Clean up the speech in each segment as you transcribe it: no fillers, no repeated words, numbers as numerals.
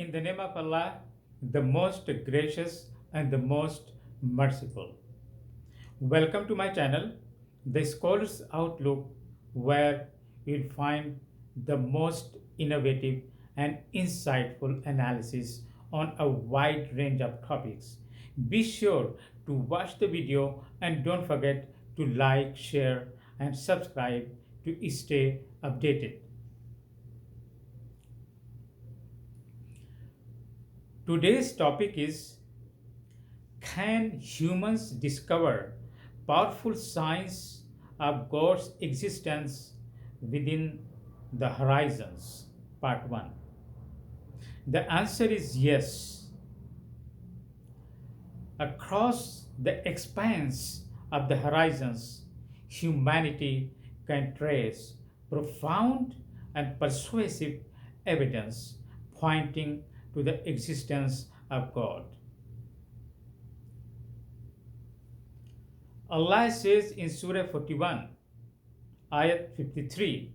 In the name of Allah, the most gracious and the most merciful. Welcome to my channel, The Scholar's Outlook, where you'll find the most innovative and insightful analysis on a wide range of topics. Be sure to watch the video and don't forget to like, share, and subscribe to stay updated. Today's topic is: can humans discover powerful signs of God's existence within the horizons? Part 1. The answer is yes. Across the expanse of the horizons, humanity can trace profound and persuasive evidence pointing to the existence of God. Allah says in Surah 41, Ayat 53,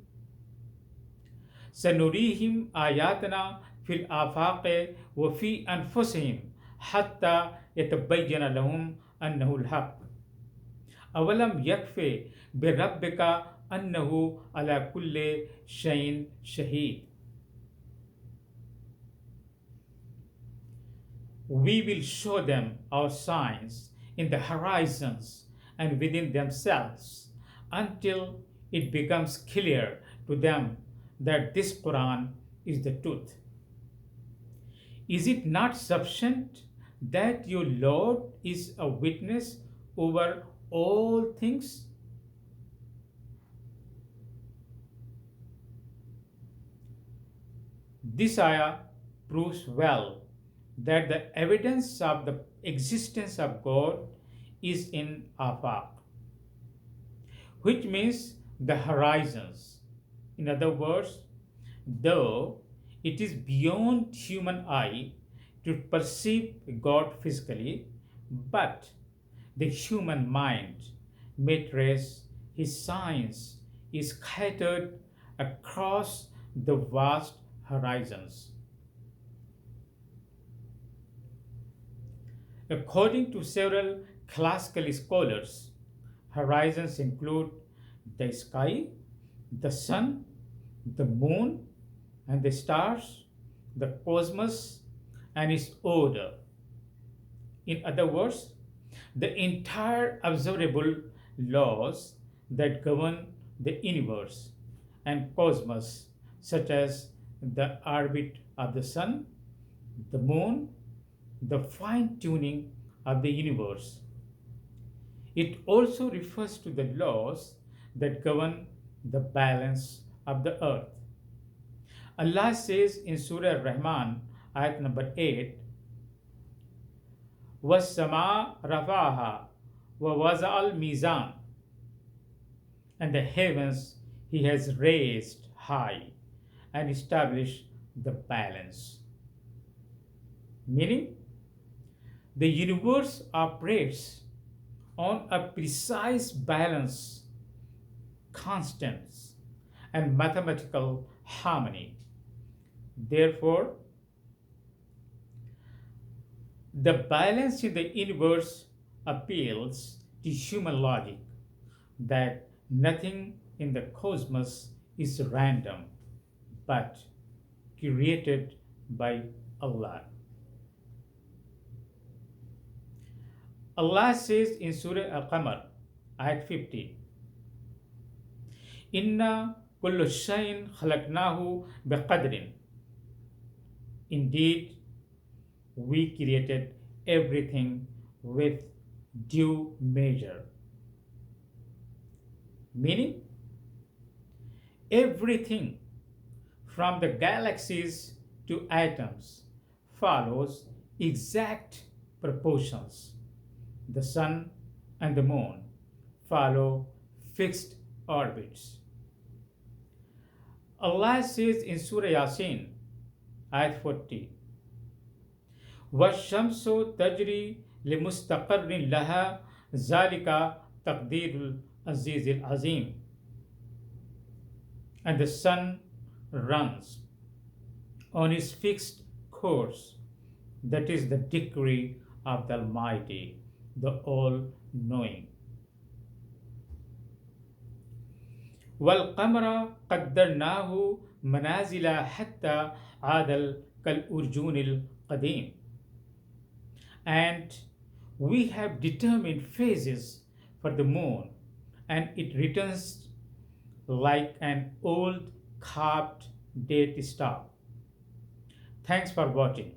سَنُرِيهِمْ آيَاتَنَا فِي الْآفَاقِ وَفِي أَنفُسِهِمْ حَتَّى يَتَبَيَّنَ لَهُمْ أَنَّهُ الْحَقُّ أَوَلَمْ يَكْفِ بِرَبِّكَ أَنَّهُ عَلَى كُلِّ شَيْءٍ شَهِيدٌ. We will show them our signs in the horizons and within themselves until it becomes clear to them that this Quran is the truth. Is it not sufficient that your Lord is a witness over all things? This ayah proves well that the evidence of the existence of God is in afaq, which means the horizons. In other words, though it is beyond human eye to perceive God physically, but the human mind may trace his signs is scattered across the vast horizons. According to several classical scholars, horizons include the sky, the sun, the moon, and the stars, the cosmos, and its order. In other words, the entire observable laws that govern the universe and cosmos, such as the orbit of the sun, the moon, the fine tuning of the universe. It also refers to the laws that govern the balance of the earth. Allah says in Surah Rahman, ayat number 8, وَالسَّمَاءَ رَفَعَهَا وَوَضَعَ الْمِيزَانَ, and the heavens he has raised high and established the balance. Meaning, the universe operates on a precise balance, constants, and mathematical harmony. Therefore, the balance in the universe appeals to human logic that nothing in the cosmos is random but created by Allah. Allah says in Surah Al-Qamar, ayat 50, Inna kullu shayin khalaqnahu biqadrin. Indeed, we created everything with due measure. Meaning, everything from the galaxies to atoms follows exact proportions. The sun and the moon follow fixed orbits. Allah says in Surah Yasin, ayat 40, وَالشَّمْسُ تَجْرِي لِمُسْتَقَرٍ لَهَا ذَلِكَ تَقْدِيرُ الْعَزِيزِ الْعَظِيمِ. And the sun runs on its fixed course, that is the decree of the Almighty, the All-Knowing. وَالْقَمَرَ قَدَّرْنَاهُ مَنَازِلَ حَتَّى عَادَ كَالْأُرْجُونِ الْقَدِيمِ. And we have determined phases for the moon, and it returns like an old carved date star. Thanks for watching.